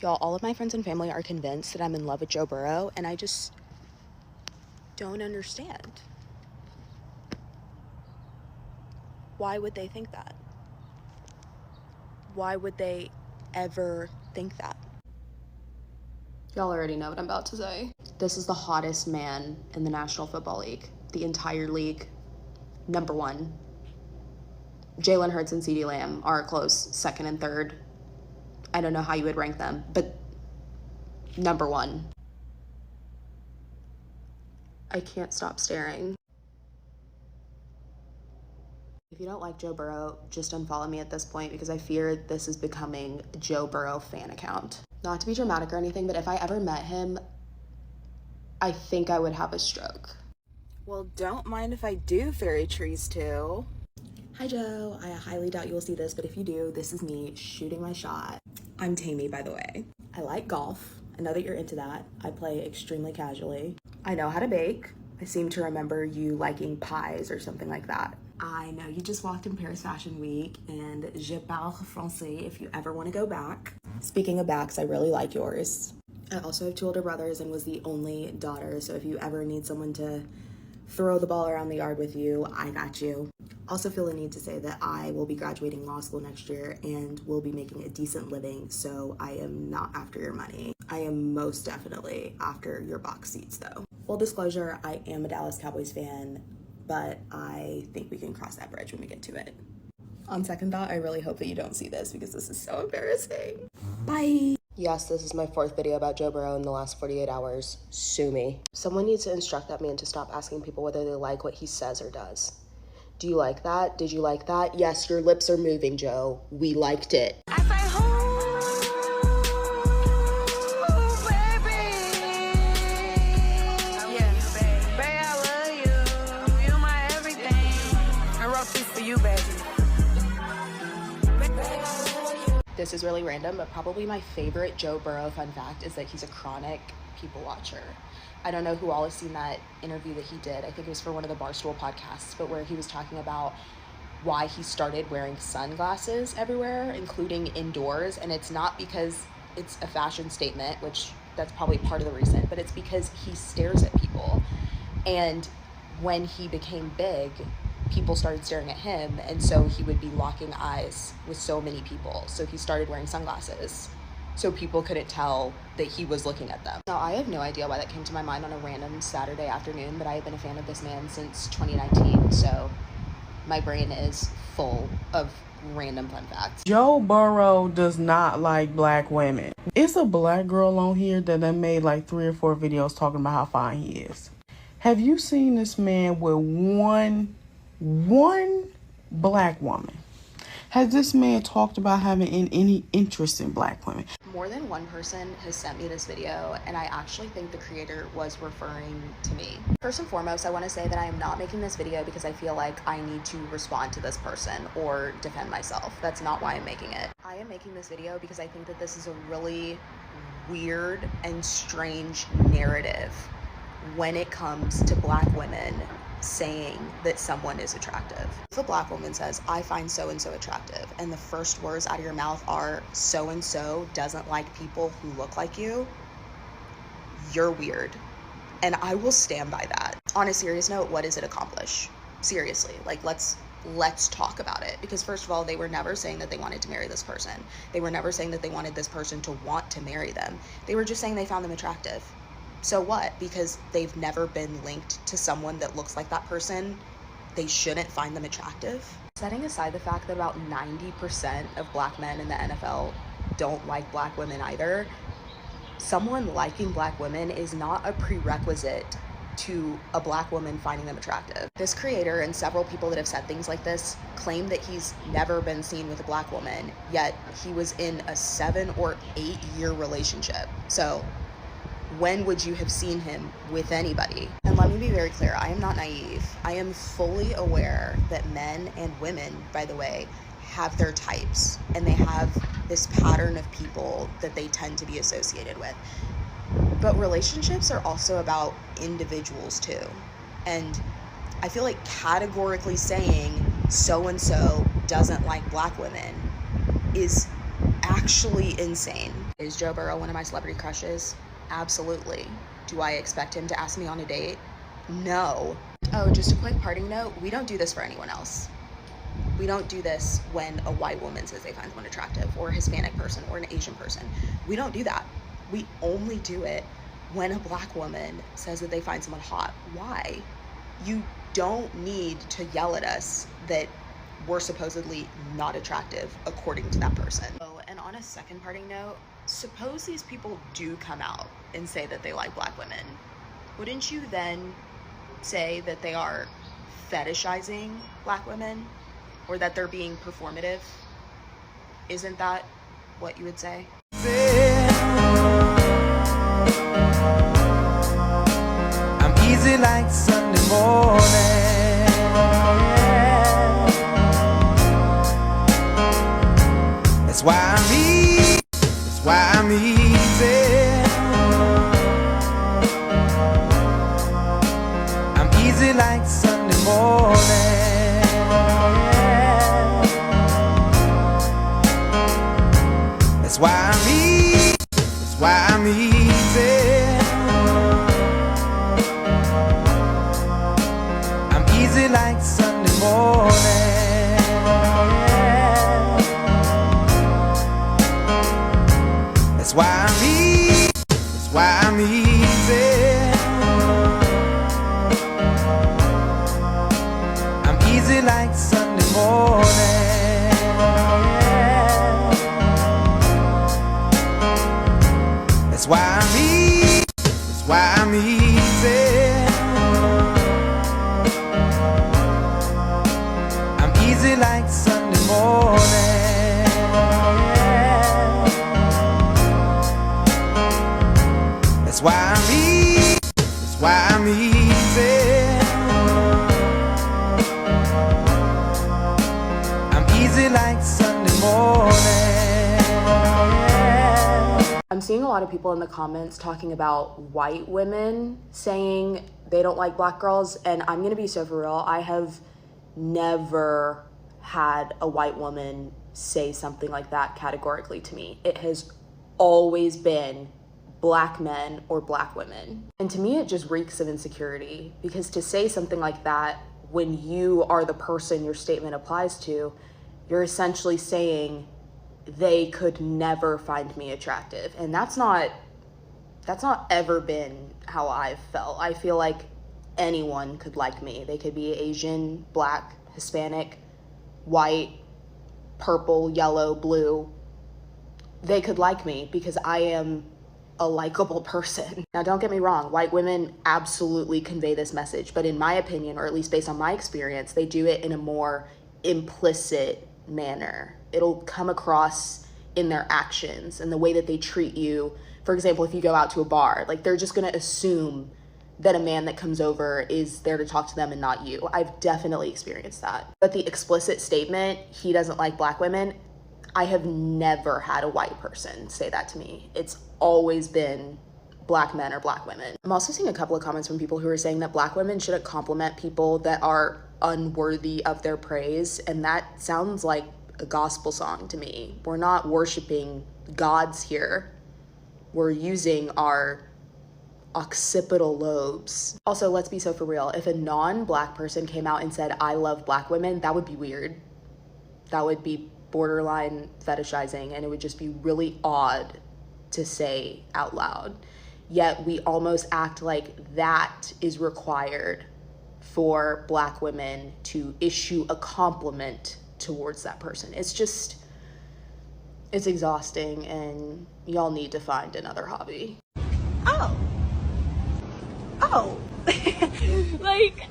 Y'all, all of my friends and family are convinced that I'm in love with Joe Burrow, and I just don't understand. Why would they think that? Why would they ever think that? Y'all already know what I'm about to say. This is the hottest man in the National Football League. The entire league. Number one. Jalen Hurts and CeeDee Lamb are close, second and third. I don't know how you would rank them, but number one. I can't stop staring. If you don't like Joe Burrow, just unfollow me at this point because I fear this is becoming a Joe Burrow fan account. Not to be dramatic or anything, but if I ever met him, I think I would have a stroke. Well, don't mind if I do, fairy trees too. Hi Joe, I highly doubt you will see this, but if you do, this is me shooting my shot. I'm Tammy, by the way. I like golf. I know that you're into that. I play extremely casually. I know how to bake. I seem to remember you liking pies or something like that. I know you just walked in Paris Fashion Week, and je parle français if you ever want to go back. Speaking of backs, I really like yours. I also have 2 older brothers and was the only daughter, so if you ever need someone to throw the ball around the yard with you, I got you. Also feel the need to say that I will be graduating law school next year and will be making a decent living, so I am not after your money. I am most definitely after your box seats though. Full disclosure, I am a Dallas Cowboys fan, but I think we can cross that bridge when we get to it. On second thought, I really hope that you don't see this because this is so embarrassing. Bye. Yes, this is my 4th video about Joe Burrow in the last 48 hours. Sue me. Someone needs to instruct that man to stop asking people whether they like what he says or does. Do you like that? Did you like that? Yes, your lips are moving, Joe. We liked it. I say, ooh, baby. Yeah, babe, I love you. You're my everything. I wrote this for you, baby. This is really random, but probably my favorite Joe Burrow fun fact is that he's a chronic people watcher. I don't know who all has seen that interview that he did. I think it was for one of the Barstool podcasts, but where he was talking about why he started wearing sunglasses everywhere, including indoors. And it's not because it's a fashion statement, which that's probably part of the reason, but it's because he stares at people. And when he became big, people started staring at him, and so he would be locking eyes with so many people. So he started wearing sunglasses so people couldn't tell that he was looking at them. Now, I have no idea why that came to my mind on a random Saturday afternoon, but I have been a fan of this man since 2019, so my brain is full of random fun facts. Joe Burrow does not like black women. It's a black girl on here that done made like 3 or 4 videos talking about how fine he is. Have you seen this man with one black woman? Has this man talked about having any interest in black women? More than one person has sent me this video, and I actually think the creator was referring to me. First and foremost, I want to say that I am not making this video because I feel like I need to respond to this person or defend myself. That's not why I'm making it. I am making this video because I think that this is a really weird and strange narrative when it comes to black women saying that someone is attractive. If a black woman says, I find so-and-so attractive, and the first words out of your mouth are, so-and-so doesn't like people who look like you, you're weird. And I will stand by that. On a serious note, what does it accomplish? Seriously, like let's talk about it. Because first of all, they were never saying that they wanted to marry this person. They were never saying that they wanted this person to want to marry them. They were just saying they found them attractive. So what? Because they've never been linked to someone that looks like that person, they shouldn't find them attractive? Setting aside the fact that about 90% of black men in the NFL don't like black women either, someone liking black women is not a prerequisite to a black woman finding them attractive. This creator and several people that have said things like this claim that he's never been seen with a black woman, yet he was in a 7 or 8 year relationship. So when would you have seen him with anybody? And let me be very clear, I am not naive. I am fully aware that men and women, by the way, have their types, and they have this pattern of people that they tend to be associated with. But relationships are also about individuals too. And I feel like categorically saying so-and-so doesn't like black women is actually insane. Is Joe Burrow one of my celebrity crushes? Absolutely. Do I expect him to ask me on a date? No. Oh, just a quick parting note, we don't do this for anyone else. We don't do this when a white woman says they find someone attractive, or a Hispanic person, or an Asian person. We don't do that. We only do it when a black woman says that they find someone hot. Why? You don't need to yell at us that we're supposedly not attractive according to that person. Oh, and on a second parting note, suppose these people do come out and say that they like black women. Wouldn't you then say that they are fetishizing black women, or that they're being performative? Isn't that what you would say? I'm easy like Sunday morning. That's why I'm easy. That's why I'm easy. I'm easy like Sunday morning. That's why I'm easy. That's why I'm easy. I'm easy like Sunday morning. That's why I'm easy. That's why I'm easy. I'm easy like Sunday morning. That's why I'm easy. That's why I'm easy. I'm easy like Sunday morning. That's why I'm easy. That's why I'm easy. I'm easy like Sunday morning. I'm seeing a lot of people in the comments talking about white women saying they don't like black girls, and I'm gonna be so for real. I have never had a white woman say something like that categorically to me. It has always been black men or black women. And to me, it just reeks of insecurity, because to say something like that when you are the person your statement applies to, you're essentially saying they could never find me attractive. And that's not ever been how I've felt. I feel like anyone could like me. They could be Asian, black, Hispanic, white, purple, yellow, blue. They could like me because I am a likable person. Now, don't get me wrong, white women absolutely convey this message, but in my opinion, or at least based on my experience, they do it in a more implicit manner. It'll come across in their actions and the way that they treat you. For example, if you go out to a bar, like, they're just gonna assume that a man that comes over is there to talk to them and not you. I've definitely experienced that. But the explicit statement, he doesn't like black women, I have never had a white person say that to me. It's always been black men or black women. I'm also seeing a couple of comments from people who are saying that black women shouldn't compliment people that are unworthy of their praise, and that sounds like a gospel song to me. We're not worshiping gods here. We're using our occipital lobes. Also, let's be so for real. If a non-black person came out and said, I love black women, that would be weird. That would be borderline fetishizing, and it would just be really odd to say out loud. Yet we almost act like that is required for black women to issue a compliment towards that person. It's exhausting, and y'all need to find another hobby. Oh. Like,